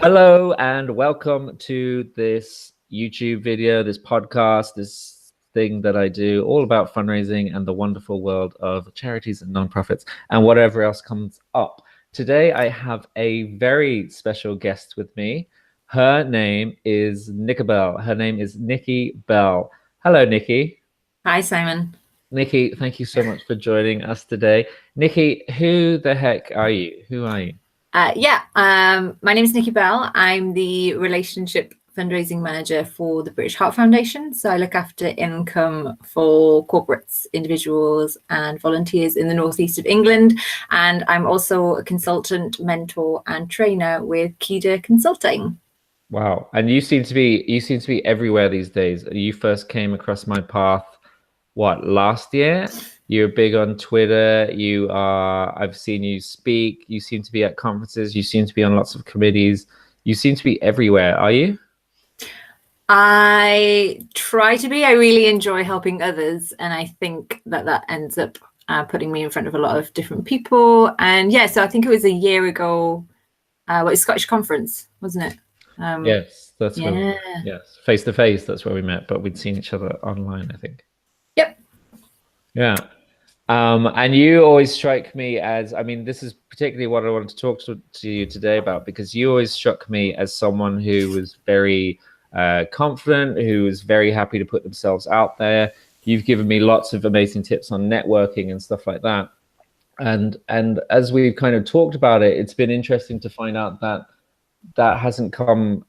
Hello and welcome to this YouTube video, this podcast, this thing that I do all about fundraising and the wonderful world of charities and nonprofits and whatever else comes up. Today I have a very special guest with me. Her name is Nikki Bell. Her name is Nikki Bell. Hello, Nikki. Hi, Simon. Nikki, thank you so much for joining us today. Nikki, who the heck are you? Who are you? My name is Nikki Bell. I'm the relationship fundraising manager for the British Heart Foundation. So I look after income for corporates, individuals and volunteers in the northeast of England. And I'm also a consultant, mentor and trainer with Kida Consulting. Wow. And you seem to be everywhere these days. You first came across my path, what, last year? You're big on Twitter. I've seen you speak. You seem to be at conferences. You seem to be on lots of committees. You seem to be everywhere. Are you? I try to be. I really enjoy helping others. And I think that ends up putting me in front of a lot of different people. And yeah, so I think it was a year ago. It was Scottish Conference, wasn't it? Yes, that's where yes, face to face. That's where we met, but we'd seen each other online, I think. Yep. Yeah. And you always strike me as, I mean, this is particularly what I wanted to talk to you today about, because you always struck me as someone who was very confident, who was very happy to put themselves out there. You've given me lots of amazing tips on networking and stuff like that. And as we've kind of talked about it, it's been interesting to find out that hasn't come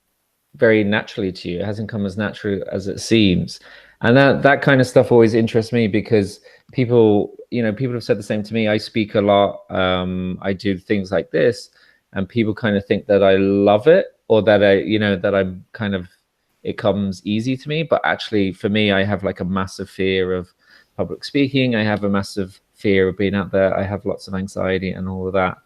very naturally to you. It hasn't come as natural as it seems. And that kind of stuff always interests me, because people have said the same to me. I speak a lot. I do things like this, and people kind of think that I love it, or that I'm kind of, it comes easy to me. But actually, for me, I have like a massive fear of public speaking. I have a massive fear of being out there. I have lots of anxiety and all of that.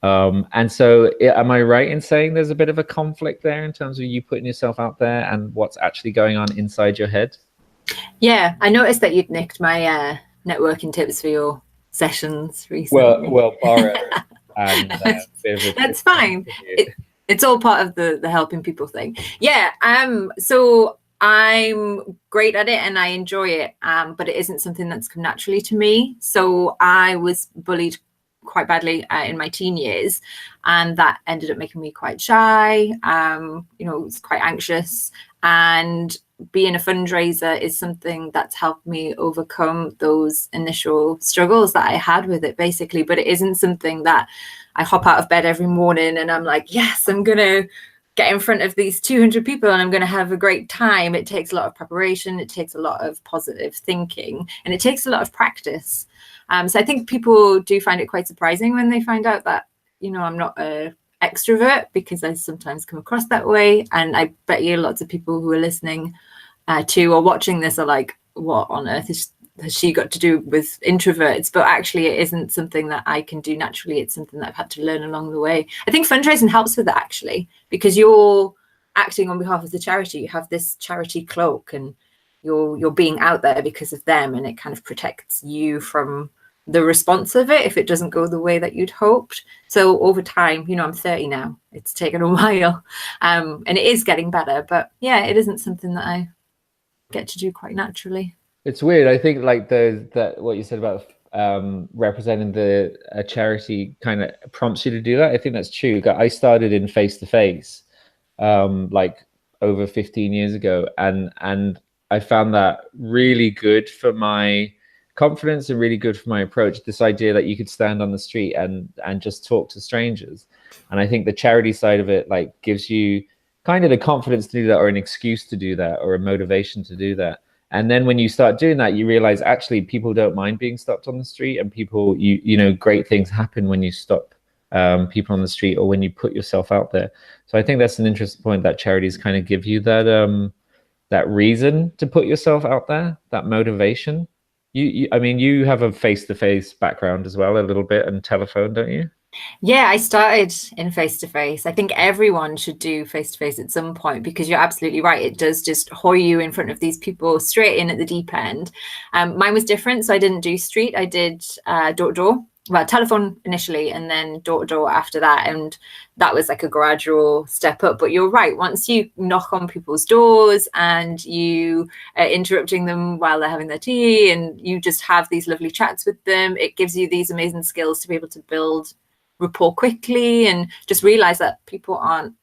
And so am I right in saying there's a bit of a conflict there in terms of you putting yourself out there and what's actually going on inside your head? Yeah, I noticed that you'd nicked my networking tips for your sessions recently. Well, borrow. And, that's fine. It's all part of the helping people thing. Yeah. So I'm great at it and I enjoy it, but it isn't something that's come naturally to me. So I was bullied quite badly in my teen years, and that ended up making me quite shy. Was quite anxious, and being a fundraiser is something that's helped me overcome those initial struggles that I had with it, basically. But it isn't something that I hop out of bed every morning and I'm like, yes, I'm gonna get in front of these 200 people and I'm going to have a great time. It takes a lot of preparation. It takes a lot of positive thinking, and it takes a lot of practice. So I think people do find it quite surprising when they find out that, I'm not a extrovert, because I sometimes come across that way. And I bet you lots of people who are listening to or watching this are like, what on earth has she got to do with introverts? But actually it isn't something that I can do naturally. It's something that I've had to learn along the way. I think fundraising helps with that, actually, because you're acting on behalf of the charity. You have this charity cloak and you're being out there because of them, and it kind of protects you from the response of it if it doesn't go the way that you'd hoped. So over time, I'm 30 now. It's taken a while, and it is getting better. But yeah, it isn't something that I get to do quite naturally. It's weird. I think like that what you said about representing a charity kind of prompts you to do that. I think that's true. I started in face-to-face like over 15 years ago, and I found that really good for my confidence and really good for my approach. This idea that you could stand on the street and just talk to strangers. And I think the charity side of it like gives you kind of the confidence to do that, or an excuse to do that, or a motivation to do that. And then when you start doing that, you realize actually people don't mind being stopped on the street, and people, great things happen when you stop people on the street, or when you put yourself out there. So I think that's an interesting point, that charities kind of give you that reason to put yourself out there, that motivation. You have a face-to-face background as well, a little bit, and telephone, don't you? Yeah, I started in face-to-face. I think everyone should do face-to-face at some point, because you're absolutely right. It does just hoy you in front of these people straight in at the deep end. Mine was different. So I didn't do street. I did door-to-door. well, telephone initially and then door to door after that. And that was like a gradual step up. But you're right. Once you knock on people's doors and you are interrupting them while they're having their tea and you just have these lovely chats with them, it gives you these amazing skills to be able to build rapport quickly and just realize that people aren't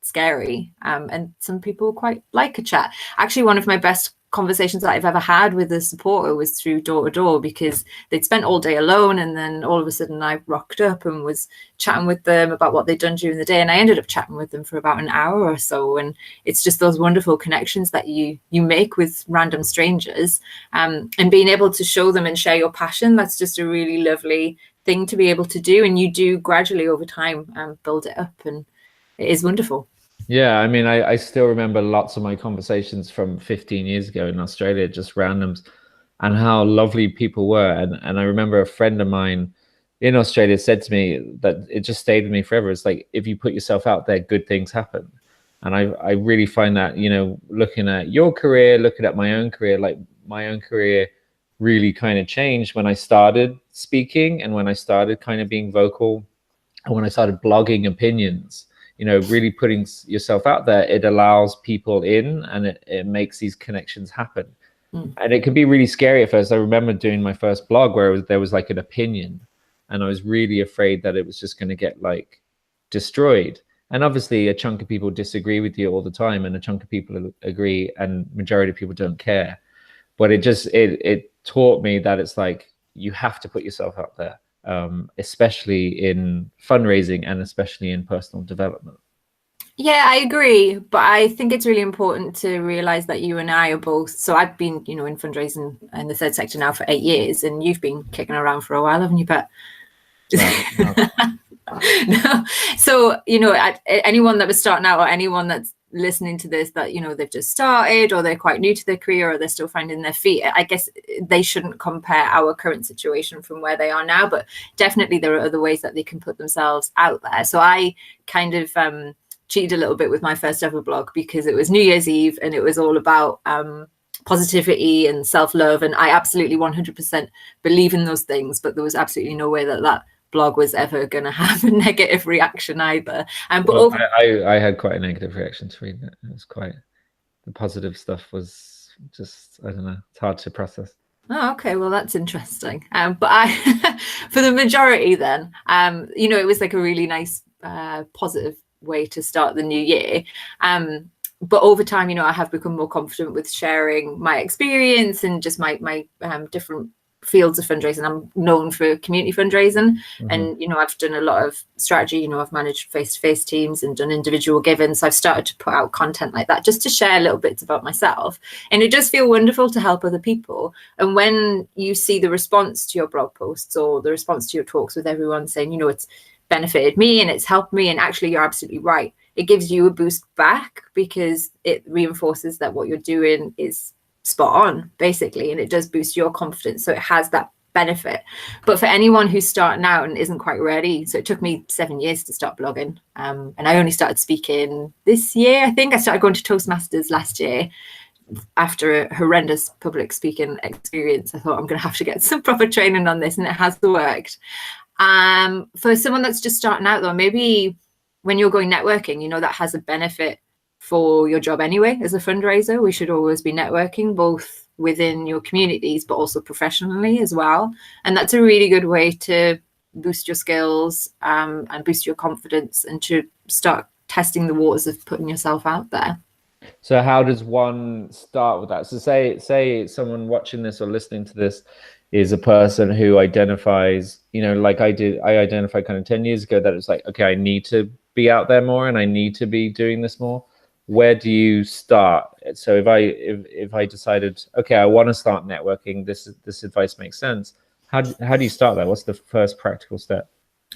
scary. And some people quite like a chat. Actually, one of my best conversations that I've ever had with a supporter was through door to door, because they'd spent all day alone, and then all of a sudden I rocked up and was chatting with them about what they'd done during the day, and I ended up chatting with them for about an hour or so. And it's just those wonderful connections that you make with random strangers, and being able to show them and share your passion. That's just a really lovely thing to be able to do, and you do gradually over time build it up, and it is wonderful. Yeah, I mean, I still remember lots of my conversations from 15 years ago in Australia, just randoms, and how lovely people were. And I remember a friend of mine in Australia said to me that it just stayed with me forever. It's like, if you put yourself out there, good things happen. And I really find that, you know, looking at your career, looking at my own career, like my own career really kind of changed when I started speaking and when I started kind of being vocal and when I started blogging opinions. You know, really putting yourself out there, it allows people in, and it makes these connections happen. And it can be really scary at first. I remember doing my first blog where there was like an opinion, and I was really afraid that it was just going to get like destroyed. And obviously a chunk of people disagree with you all the time, and a chunk of people agree, and majority of people don't care. But it taught me that it's like, you have to put yourself out there. Especially in fundraising and especially in personal development. Yeah, I agree. But I think it's really important to realize that you and I are both. So I've been, you know, in fundraising in the third sector now for 8 years, and you've been kicking around for a while, haven't you, Pat? No. No. So, you know, anyone that was starting out, or anyone that's listening to this that, you know, they've just started, or they're quite new to their career, or they're still finding their feet, I guess they shouldn't compare our current situation from where they are now, but definitely there are other ways that they can put themselves out there. So I kind of cheated a little bit with my first ever blog, because it was New Year's Eve and it was all about positivity and self-love, and I absolutely 100% believe in those things, but there was absolutely no way that blog was ever going to have a negative reaction either. But I had quite a negative reaction to reading it. It was quite, the positive stuff was just, I don't know, it's hard to process. Oh, okay, well, that's interesting. But I for the majority then, you know, it was like a really nice positive way to start the new year. But over time, you know, I have become more confident with sharing my experience and just my different fields of fundraising. I'm known for community fundraising, and you know, I've done a lot of strategy. You know, I've managed face-to-face teams and done individual giving, so I've started to put out content like that just to share little bits about myself, and it does feel wonderful to help other people. And when you see the response to your blog posts or the response to your talks with everyone saying, you know, it's benefited me and it's helped me, and actually you're absolutely right, it gives you a boost back, because it reinforces that what you're doing is spot on, basically, and it does boost your confidence, so it has that benefit. But for anyone who's starting out and isn't quite ready, so it took me 7 years to start blogging, and I only started speaking this year. I think I started going to Toastmasters last year after a horrendous public speaking experience. I thought, I'm going to have to get some proper training on this, and it has worked. For someone that's just starting out though, maybe when you're going networking, you know, that has a benefit for your job anyway. As a fundraiser, we should always be networking, both within your communities but also professionally as well, and that's a really good way to boost your skills and boost your confidence, and to start testing the waters of putting yourself out there. So how does one start with that? So say someone watching this or listening to this is a person who identifies, you know, like I identified kind of 10 years ago, that it's like, okay, I need to be out there more and I need to be doing this more. Where do you start? So if I decided, okay, I want to start networking, this advice makes sense. How do you start that? What's the first practical step?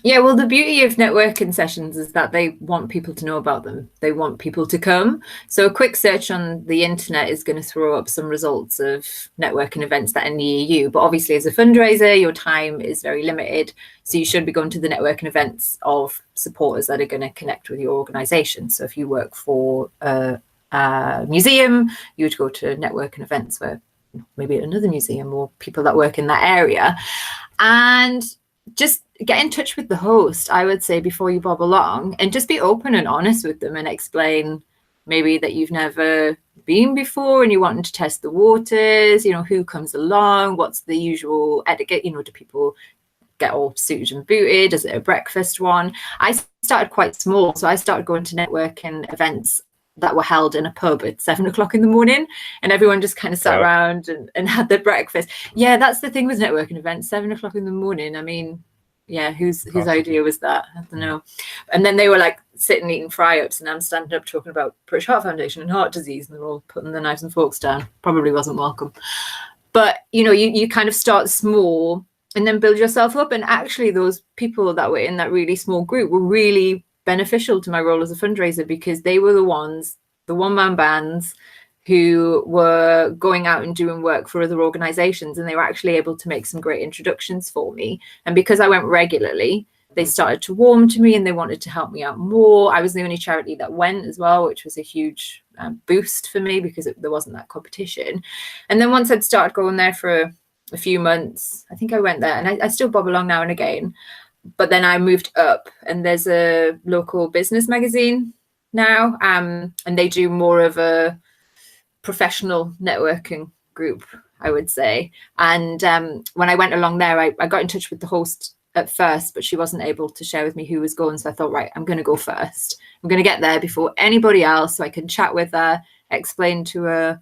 Yeah, well, the beauty of networking sessions is that they want people to know about them. They want people to come. So a quick search on the internet is going to throw up some results of networking events that are near you. But obviously, as a fundraiser, your time is very limited. So you should be going to the networking events of supporters that are going to connect with your organization. So if you work for a museum, you would go to networking events where maybe at another museum or people that work in that area. And just get in touch with the host, I would say, before you bob along, and just be open and honest with them and explain maybe that you've never been before and you want to test the waters, you know, who comes along, what's the usual etiquette, you know, do people get all suited and booted? Is it a breakfast one? I started quite small, so I started going to networking events that were held in a pub at 7 o'clock in the morning, and everyone just kind of sat around and had their breakfast. Yeah, that's the thing with networking events, 7 o'clock in the morning. I mean, yeah, whose idea was that? I don't know. And then they were like sitting eating fry-ups, and I'm standing up talking about British Heart Foundation and heart disease, and they're all putting the knives and forks down. Probably wasn't welcome. But, you know, you kind of start small and then build yourself up. And actually those people that were in that really small group were really beneficial to my role as a fundraiser, because they were the ones, the one-man bands, who were going out and doing work for other organizations, and they were actually able to make some great introductions for me. And because I went regularly, they started to warm to me and they wanted to help me out more. I was the only charity that went as well, which was a huge boost for me, because there wasn't that competition. And then once I'd started going there for a few months, I think I went there, and I still bob along now and again. But then I moved up, and there's a local business magazine now, and they do more of a professional networking group, I would say. And when I went along there, I got in touch with the host at first, but she wasn't able to share with me who was going. So I thought, right, I'm going to go first. I'm going to get there before anybody else, so I can chat with her, explain to her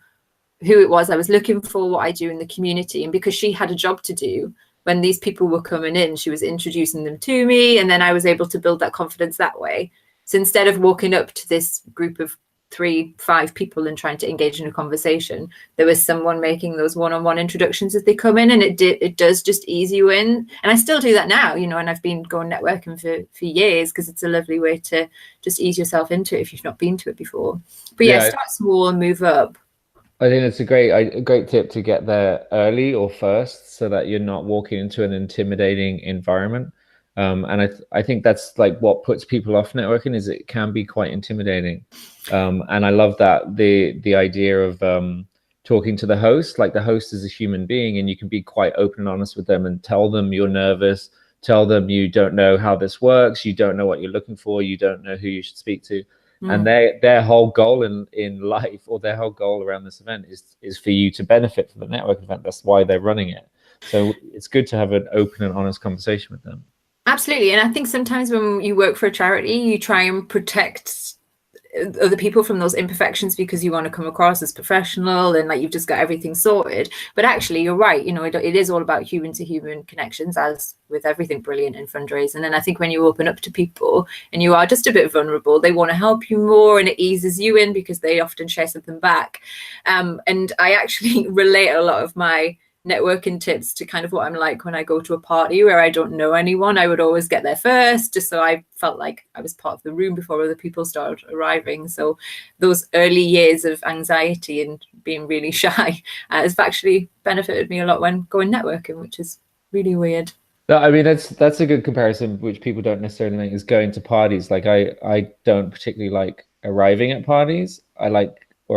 who it was I was looking for, what I do in the community. And because she had a job to do, when these people were coming in, she was introducing them to me, and then I was able to build that confidence that way. So instead of walking up to this group of 3-5 people and trying to engage in a conversation, there was someone making those one-on-one introductions as they come in, and it does just ease you in. And I still do that now, you know, and I've been going networking for years, because it's a lovely way to just ease yourself into it if you've not been to it before. But yeah, start small and move up. I think it's a great tip to get there early or first, so that you're not walking into an intimidating environment. And I think that's like what puts people off networking, is it can be quite intimidating. And I love that the idea of talking to the host, like the host is a human being, and you can be quite open and honest with them and tell them you're nervous, tell them you don't know how this works, you don't know what you're looking for, you don't know who you should speak to. And their whole goal in life, or their whole goal around this event is for you to benefit from the networking event. That's why they're running it. So it's good to have an open and honest conversation with them. Absolutely. And I think sometimes when you work for a charity, you try and protect other people from those imperfections, because you want to come across as professional and like you've just got everything sorted. But actually, you're right. You know, it is all about human to human connections, as with everything brilliant in fundraising. And I think when you open up to people and you are just a bit vulnerable, they want to help you more, and it eases you in, because they often share something back. And I actually relate a lot of my networking tips to kind of what I'm like when I go to a party where I don't know anyone. I would always get there first, just so I felt like I was part of the room before other people started arriving. So those early years of anxiety and being really shy has actually benefited me a lot when going networking, which is really weird. No, I mean, that's a good comparison, which people don't necessarily make, is going to parties. Like I don't particularly like arriving at parties. I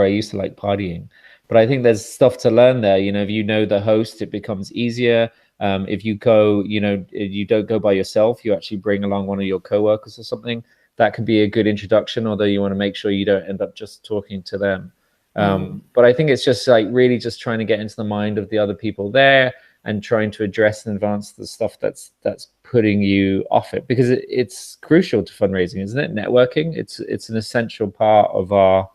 used to like partying. But I think there's stuff to learn there. You know, if you know the host, it becomes easier. If you go, you know, you don't go by yourself, you actually bring along one of your coworkers or something. That could be a good introduction, although you want to make sure you don't end up just talking to them. But I think it's just like really just trying to get into the mind of the other people there, and trying to address and advance the stuff that's putting you off it, because it's crucial to fundraising, isn't it? Networking, it's an essential part of our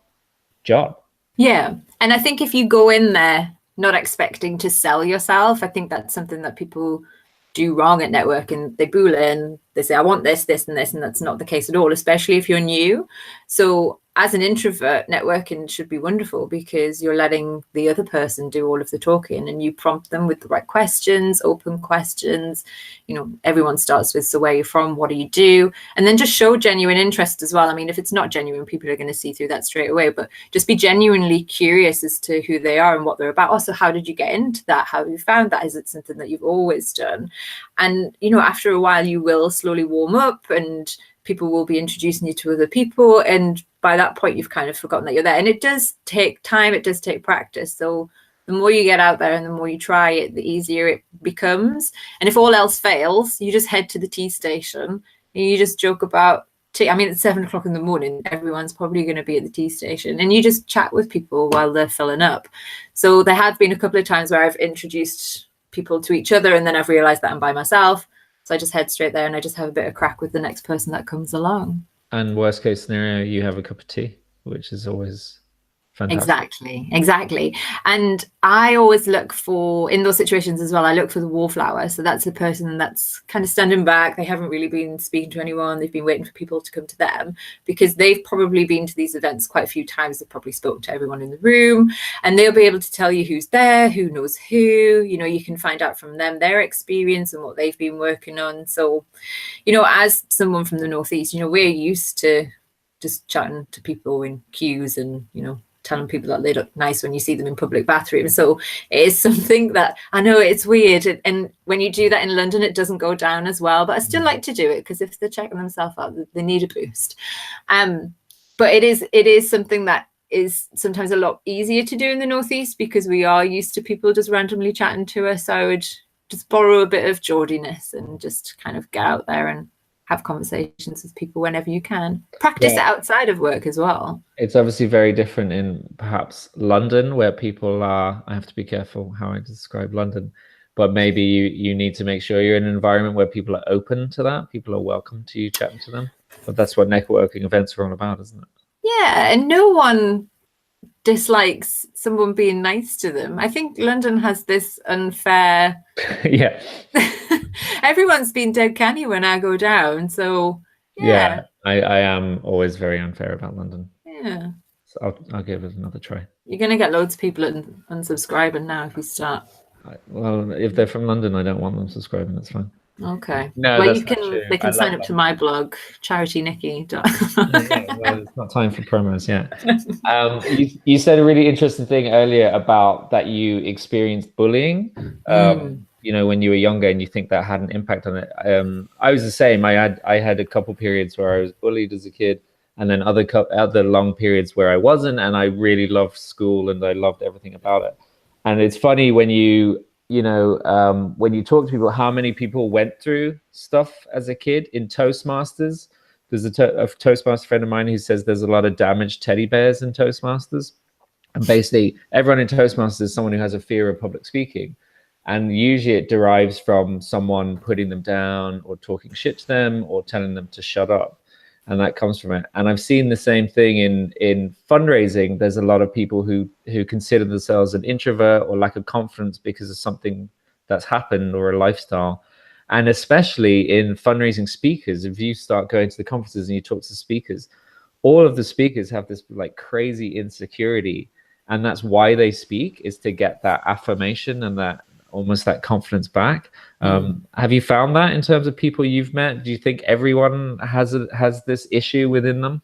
job. Yeah. And I think if you go in there not expecting to sell yourself, I think that's something that people do wrong at networking. They bull in, they say, I want this, this, and this, and that's not the case at all, especially if you're new. So as an introvert, networking should be wonderful, because you're letting the other person do all of the talking, and you prompt them with the right questions, open questions. You know, everyone starts with, so where are you from? What do you do? And then just show genuine interest as well. I mean, if it's not genuine, people are going to see through that straight away, but just be genuinely curious as to who they are and what they're about. Also, how did you get into that? How have you found that? Is it something that you've always done? And, you know, after a while, you will slowly warm up, and people will be introducing you to other people. And by that point, you've kind of forgotten that you're there. And it does take time. It does take practice. So the more you get out there and the more you try it, the easier it becomes. And if all else fails, you just head to the tea station and you just joke about tea. I mean, it's 7 o'clock in the morning. Everyone's probably going to be at the tea station, and you just chat with people while they're filling up. So there have been a couple of times where I've introduced people to each other, and then I've realized that I'm by myself. So I just head straight there and I just have a bit of crack with the next person that comes along. And worst case scenario, you have a cup of tea, which is always fantastic. Exactly. And I always look for, in those situations as well, I look for the wallflower. So that's the person that's kind of standing back. They haven't really been speaking to anyone. They've been waiting for people to come to them, because they've probably been to these events quite a few times. They've probably spoken to everyone in the room, and they'll be able to tell you who's there, who knows who. You know, you can find out from them their experience and what they've been working on. So, you know, as someone from the Northeast, you know, we're used to just chatting to people in queues and, you know, telling people that they look nice when you see them in public bathrooms. So it is something that, I know it's weird, and when you do that in London it doesn't go down as well, but I still like to do it, because if they're checking themselves out, they need a boost. But it is something that is sometimes a lot easier to do in the Northeast, because we are used to people just randomly chatting to us. So I would just borrow a bit of Geordiness and just kind of get out there and have conversations with people whenever you can. Practice it outside of work as well. It's obviously very different in perhaps London, where people are, I have to be careful how I describe London, but maybe you need to make sure you're in an environment where people are open to that. People are welcome to you chatting to them. But that's what networking events are all about, isn't it? Yeah, and no one dislikes someone being nice to them. I think London has this unfair... Yeah. Everyone's been dead canny when I go down, so yeah. I am always very unfair about London. Yeah. So I'll give it another try. You're going to get loads of people unsubscribing now if you start. Well, if they're from London, I don't want them subscribing. That's fine. Okay. No, well, that's they can sign up to my blog, charitynikki. Well, it's not time for promos yet. You said a really interesting thing earlier about that you experienced bullying. You know, when you were younger, and you think that had an impact on it. I was the same. I had a couple periods where I was bullied as a kid, and then other long periods where I wasn't, and I really loved school and I loved everything about it. And it's funny when when you talk to people, how many people went through stuff as a kid in Toastmasters. There's a Toastmaster friend of mine who says there's a lot of damaged teddy bears in Toastmasters, and basically everyone in Toastmasters is someone who has a fear of public speaking. And usually it derives from someone putting them down or talking shit to them or telling them to shut up. And that comes from it. And I've seen the same thing in fundraising. There's a lot of people who consider themselves an introvert or lack of confidence because of something that's happened or a lifestyle. And especially in fundraising speakers, if you start going to the conferences and you talk to speakers, all of the speakers have this like crazy insecurity. And that's why they speak, is to get that affirmation and that almost that confidence back. Have you found that in terms of people you've met? Do you think everyone has this issue within them?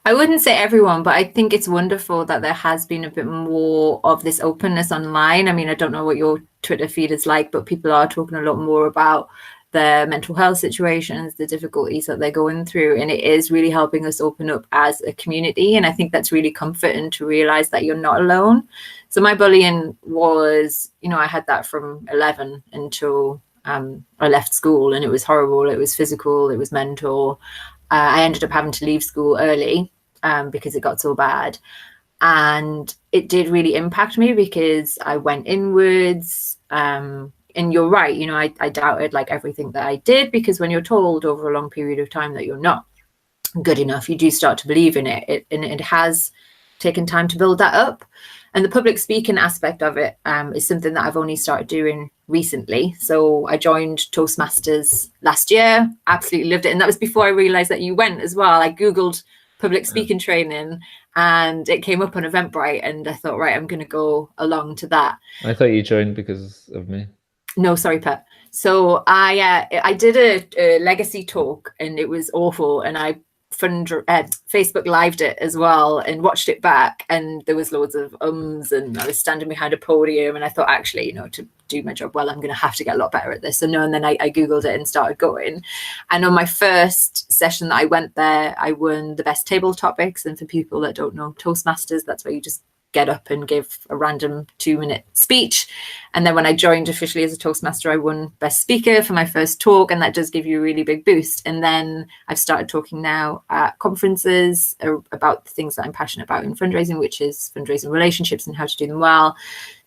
I wouldn't say everyone, but I think it's wonderful that there has been a bit more of this openness online. I mean, I don't know what your Twitter feed is like, but people are talking a lot more about their mental health situations, the difficulties that they're going through, and it is really helping us open up as a community. And I think that's really comforting to realize that you're not alone. So my bullying was, I had that from 11 until I left school, and it was horrible. It was physical, it was mental. I ended up having to leave school early because it got so bad. And it did really impact me because I went inwards. And you're right, I doubted like everything that I did, because when you're told over a long period of time that you're not good enough, you do start to believe in it. And it has taken time to build that up. And the public speaking aspect of it is something that I've only started doing recently. So I joined Toastmasters last year, absolutely loved it. And that was before I realized that you went as well. I Googled public speaking training and it came up on Eventbrite, and I thought, right, I'm going to go along to that. I thought you joined because of me. No, sorry, Pet. So I did a legacy talk, and it was awful. And I Facebook lived it as well and watched it back. And there was loads of and I was standing behind a podium. And I thought, actually, to do my job well, I'm going to have to get a lot better at this. And then I Googled it and started going. And on my first session that I went there, I won the best table topics. And for people that don't know Toastmasters, that's where you just get up and give a random 2-minute speech. And then when I joined officially as a Toastmaster, I won Best Speaker for my first talk, and that does give you a really big boost. And then I've started talking now at conferences about the things that I'm passionate about in fundraising, which is fundraising relationships and how to do them well.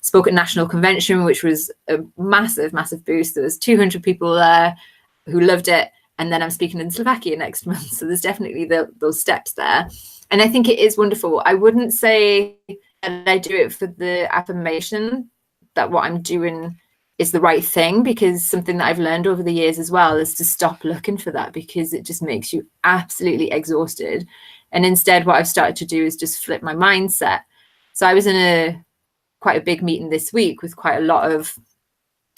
Spoke at National Convention, which was a massive, massive boost. There was 200 people there who loved it. And then I'm speaking in Slovakia next month. So there's definitely those steps there. And I think it is wonderful. I wouldn't say that I do it for the affirmation that what I'm doing is the right thing, because something that I've learned over the years as well is to stop looking for that, because it just makes you absolutely exhausted. And instead, what I've started to do is just flip my mindset. So I was in quite a big meeting this week with quite a lot of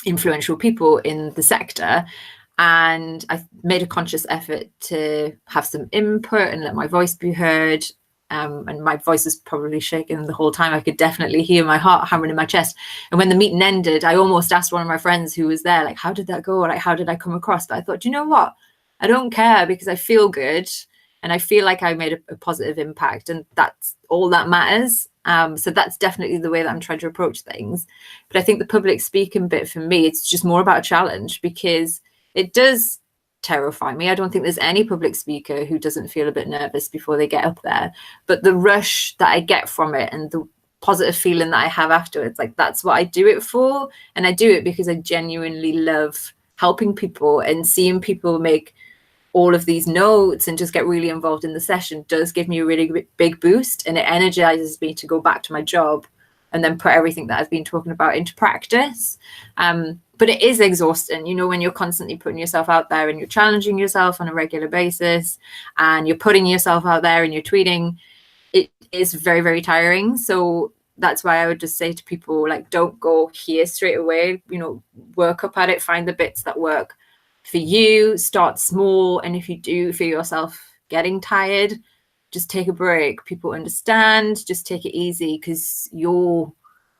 influential people in the sector. And I made a conscious effort to have some input and let my voice be heard. And my voice was probably shaking the whole time. I could definitely hear my heart hammering in my chest. And when the meeting ended, I almost asked one of my friends who was there, like, how did that go? Like, how did I come across? But I thought, you know what? I don't care, because I feel good. And I feel like I made a positive impact. And that's all that matters. So that's definitely the way that I'm trying to approach things. But I think the public speaking bit for me, it's just more about a challenge, because it does terrify me. I don't think there's any public speaker who doesn't feel a bit nervous before they get up there. But the rush that I get from it and the positive feeling that I have afterwards, like, that's what I do it for. And I do it because I genuinely love helping people, and seeing people make all of these notes and just get really involved in the session does give me a really big boost, and it energizes me to go back to my job and then put everything that I've been talking about into practice. But it is exhausting, you know, when you're constantly putting yourself out there and you're challenging yourself on a regular basis and you're putting yourself out there and you're tweeting. It is very, very tiring. So that's why I would just say to people, like, don't go here straight away, you know, work up at it, find the bits that work for you, start small. And if you do feel yourself getting tired, just take a break. People understand, just take it easy, because you're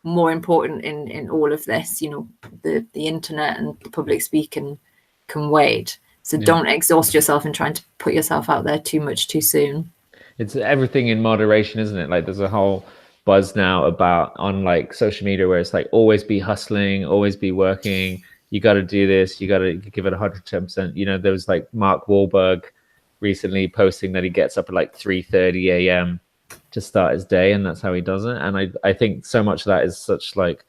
more important in all of this. You know, the internet and the public speaking can wait. So don't exhaust yourself in trying to put yourself out there too much too soon. It's everything in moderation, isn't it? Like, there's a whole buzz now about on like social media where it's like, always be hustling, always be working. You got to do this. You got to give it 110%. You know, there was like Mark Wahlberg recently posting that he gets up at like 3:30 a.m. to start his day, and that's how he does it. And I think so much of that is such like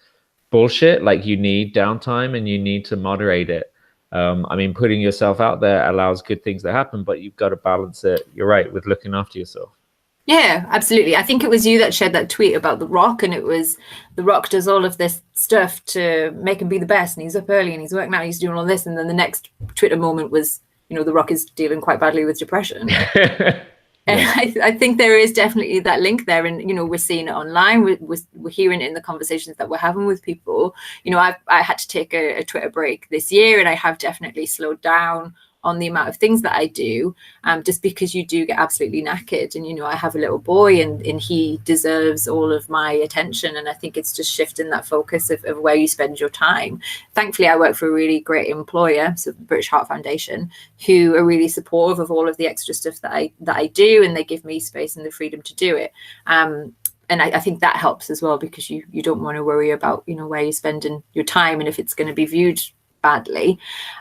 bullshit. Like, you need downtime and you need to moderate it. I mean, putting yourself out there allows good things to happen, but you've got to balance it, you're right, with looking after yourself. Yeah, absolutely. I think it was you that shared that tweet about The Rock, and it was The Rock does all of this stuff to make him be the best, and he's up early and he's working out and he's doing all this, and then the next Twitter moment was, you know, The Rock is dealing quite badly with depression. And I think there is definitely that link there. And, you know, we're seeing it online. We're hearing it in the conversations that we're having with people. You know, I had to take a Twitter break this year, and I have definitely slowed down on the amount of things that I do, just because you do get absolutely knackered. And, you know, I have a little boy, and he deserves all of my attention. And I think it's just shifting that focus of where you spend your time. Thankfully, I work for a really great employer, so the British Heart Foundation, who are really supportive of all of the extra stuff that I do, and they give me space and the freedom to do it. And I think that helps as well, because you don't want to worry about, you know, where you're spending your time and if it's going to be viewed badly.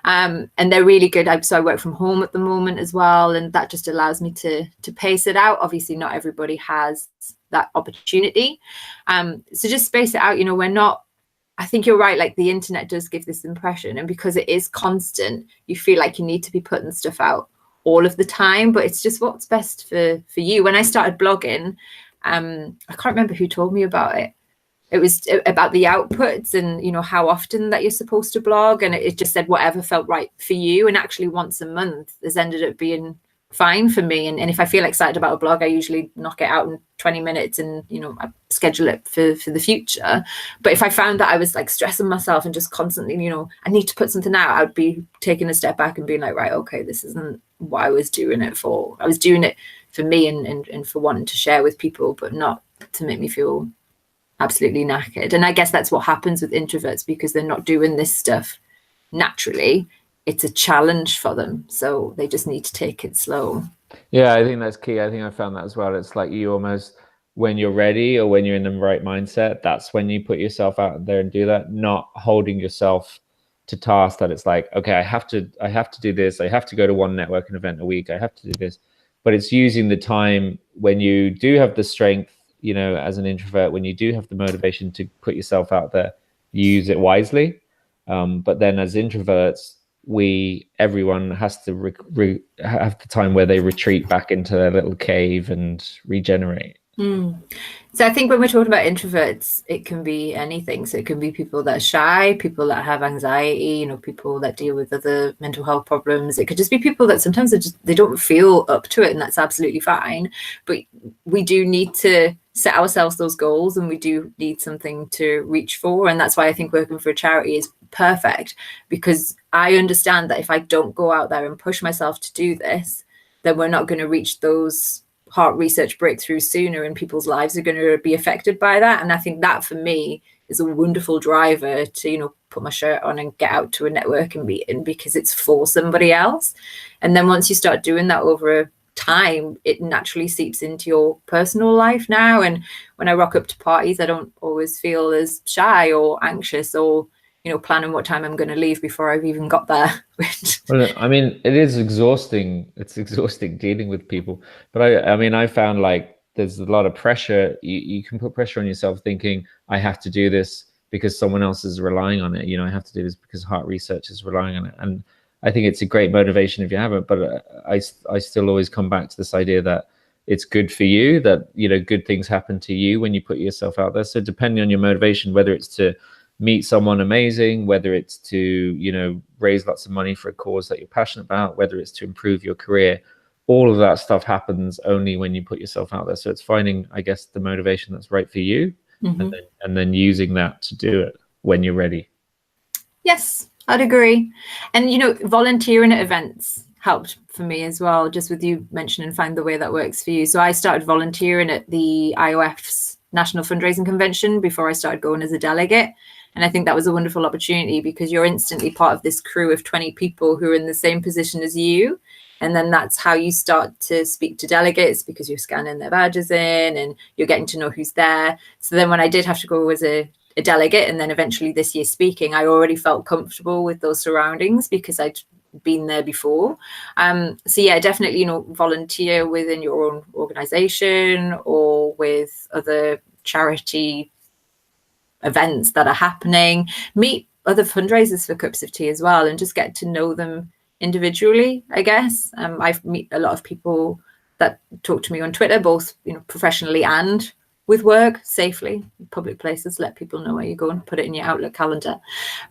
And they're really good. So I work from home at the moment as well, and that just allows me to pace it out. Obviously, not everybody has that opportunity. So just space it out. You know, I think you're right. Like, the internet does give this impression, and because it is constant, you feel like you need to be putting stuff out all of the time, but it's just what's best for you. When I started blogging, I can't remember who told me about it. It was about the outputs and, you know, how often that you're supposed to blog. And it just said whatever felt right for you. And actually once a month has ended up being fine for me. And if I feel excited about a blog, I usually knock it out in 20 minutes and, you know, I schedule it for the future. But if I found that I was like stressing myself and just constantly, you know, I need to put something out, I'd be taking a step back and being like, right, okay, this isn't what I was doing it for. I was doing it for me and for wanting to share with people, but not to make me feel absolutely knackered. And I guess that's what happens with introverts, because they're not doing this stuff naturally. It's a challenge for them, so they just need to take it slow. Yeah, I think that's key. I think I found that as well. It's like you almost when you're ready or when you're in the right mindset, that's when you put yourself out there and do that, not holding yourself to task that it's like, okay, I have to do this. I have to go to one networking event a week. I have to do this. But it's using the time when you do have the strength, you know, as an introvert, when you do have the motivation to put yourself out there, you use it wisely. But then as introverts, everyone has to have the time where they retreat back into their little cave and regenerate. So I think when we're talking about introverts, it can be anything. So it can be people that are shy, people that have anxiety, you know, people that deal with other mental health problems. It could just be people that sometimes they don't feel up to it, and that's absolutely fine. But we do need to set ourselves those goals, and we do need something to reach for. And that's why I think working for a charity is perfect, because I understand that if I don't go out there and push myself to do this, then we're not going to reach those heart research breakthroughs sooner, and people's lives are going to be affected by that. And I think that for me is a wonderful driver to, you know, put my shirt on and get out to a networking meeting, because it's for somebody else. And then once you start doing that over time, it naturally seeps into your personal life now. And when I rock up to parties, I don't always feel as shy or anxious or, you know, planning what time I'm going to leave before I've even got there. Well, I mean, it is exhausting. It's exhausting dealing with people. But I mean, I found like there's a lot of pressure. You can put pressure on yourself thinking, I have to do this because someone else is relying on it. You know, I have to do this because heart research is relying on it. And I think it's a great motivation if you have it. But I still always come back to this idea that it's good for you, that, you know, good things happen to you when you put yourself out there. So depending on your motivation, whether it's to meet someone amazing, whether it's to, you know, raise lots of money for a cause that you're passionate about, whether it's to improve your career, all of that stuff happens only when you put yourself out there. So it's finding, I guess, the motivation that's right for you, and then using that to do it when you're ready. Yes, I'd agree. And, you know, volunteering at events helped for me as well, just with you mentioning find the way that works for you. So I started volunteering at the IOF's National Fundraising Convention before I started going as a delegate. And I think that was a wonderful opportunity, because you're instantly part of this crew of 20 people who are in the same position as you. And then that's how you start to speak to delegates, because you're scanning their badges in and you're getting to know who's there. So then when I did have to go as a delegate, and then eventually this year speaking, I already felt comfortable with those surroundings because I'd been there before. So yeah, definitely, you know, volunteer within your own organization or with other charity events that are happening. Meet other fundraisers for cups of tea as well, and just get to know them individually, I guess. I've met a lot of people that talk to me on Twitter, both, you know, professionally and with work, safely, public places, let people know where you're going, put it in your Outlook calendar.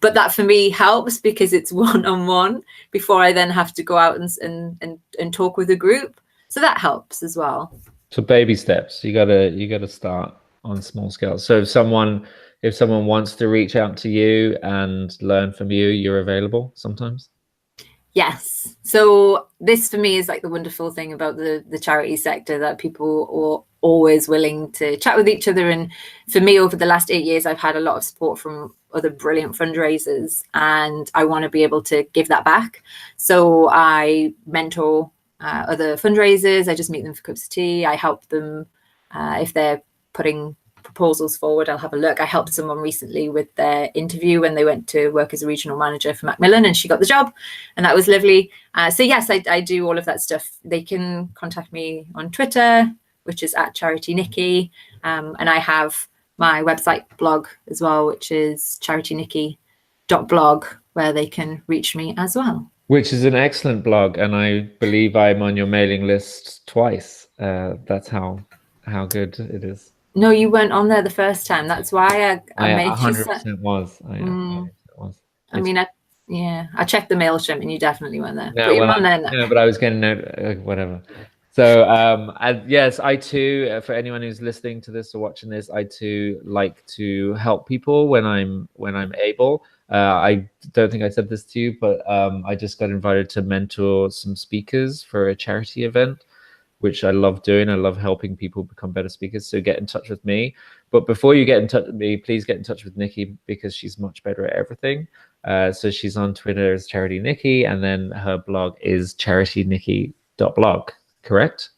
But that for me helps, because it's one-on-one before I then have to go out and talk with a group. So that helps as well. So baby steps, you gotta start on small scale. So if someone wants to reach out to you and learn from you, you're available sometimes? Yes. So this for me is like the wonderful thing about the charity sector, that people are always willing to chat with each other. And for me, over the last 8 years, I've had a lot of support from other brilliant fundraisers, and I want to be able to give that back. So I mentor other fundraisers. I just meet them for cups of tea. I help them if they're putting proposals forward. I'll have a look. I helped someone recently with their interview when they went to work as a regional manager for Macmillan, and she got the job, and that was lovely. So yes, I do all of that stuff. They can contact me on Twitter, which is at Charity Nikki, and I have my website blog as well, which is charitynikki.blog, where they can reach me as well. Which is an excellent blog, and I believe I'm on your mailing list twice. That's how good it is. No, you weren't on there the first time. That's why I made 100% was. I mean, I checked the MailChimp, and you definitely weren't there. No, but you're on there now. No, but I was getting whatever. So yes, I too, for anyone who's listening to this or watching this, I too like to help people when I'm able. I don't think I said this to you, but I just got invited to mentor some speakers for a charity event, which I love doing. I love helping people become better speakers. So get in touch with me. But before you get in touch with me, please get in touch with Nikki, because she's much better at everything. So she's on Twitter as Charity Nikki, and then her blog is charitynikki.blog, correct?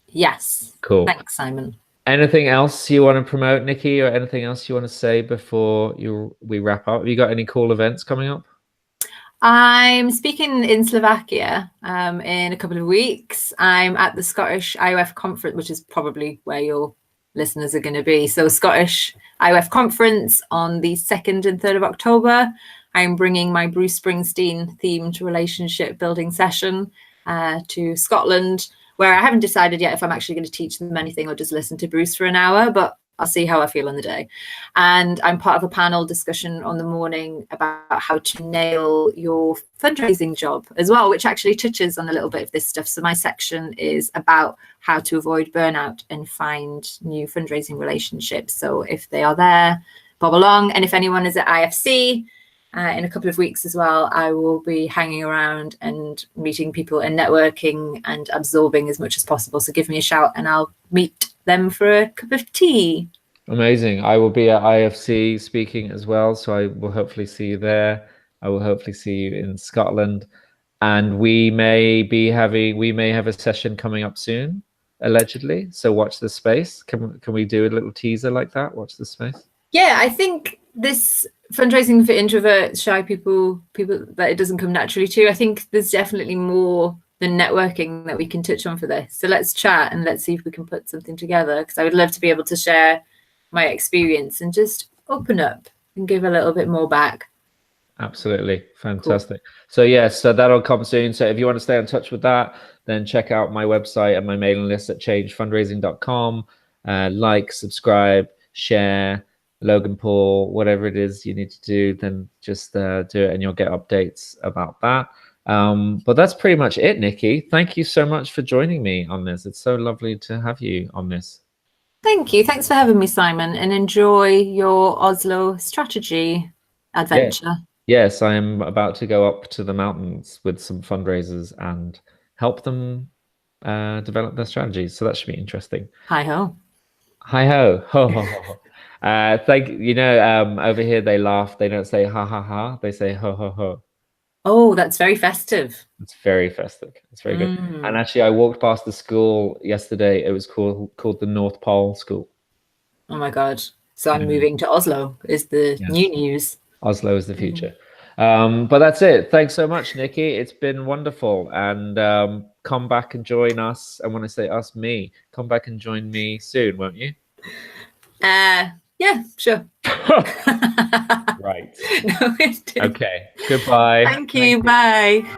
Yes. Cool. Thanks, Simon. Anything else you want to promote, Nikki, or anything else you want to say before we wrap up? Have you got any cool events coming up? I'm speaking in Slovakia in a couple of weeks. I'm at the Scottish IOF conference, which is probably where your listeners are going to be. So Scottish IOF conference on the 2nd and 3rd of October. I'm bringing my Bruce Springsteen themed relationship building session to Scotland, where I haven't decided yet if I'm actually going to teach them anything or just listen to Bruce for an hour, but I'll see how I feel on the day. And I'm part of a panel discussion on the morning about how to nail your fundraising job as well, which actually touches on a little bit of this stuff. So my section is about how to avoid burnout and find new fundraising relationships. So if they are there, bob along. And if anyone is at IFC, in a couple of weeks as well, I will be hanging around and meeting people and networking and absorbing as much as possible. So give me a shout and I'll meet them for a cup of tea. Amazing. I will be at IFC speaking as well, so I will hopefully see you there. I will hopefully see you in Scotland, and we may have a session coming up soon, allegedly. So watch the space. Can we do a little teaser like that? Watch the space. Yeah, I think this fundraising for introverts, shy people that it doesn't come naturally to. I think there's definitely more than networking that we can touch on for this. So let's chat and let's see if we can put something together, because I would love to be able to share my experience and just open up and give a little bit more back. Absolutely. Fantastic. Cool. So yes, so that'll come soon. So if you want to stay in touch with that, then check out my website and my mailing list at changefundraising.com. Like, subscribe, share, Logan Paul, whatever it is you need to do, then just do it and you'll get updates about that. But that's pretty much it, Nikki. Thank you so much for joining me on this. It's so lovely to have you on this. Thank you. Thanks for having me, Simon, and enjoy your Oslo strategy adventure. Yes, I am about to go up to the mountains with some fundraisers and help them develop their strategies. So that should be interesting. Hi ho. Hi ho. Ho ho ho. Thank you. Over here they laugh. They don't say ha ha ha. They say ho ho ho. Oh, that's very festive. It's very festive. It's very good. And actually, I walked past the school yesterday. It was called the North Pole School. Oh my God. So I'm moving to Oslo is the new news. Oslo is the future. But that's it. Thanks so much, Nikki. It's been wonderful. And come back and join us. And when I say us, me, come back and join me soon, won't you? Yeah, sure. Right. No, okay. Goodbye. Thank you. Bye.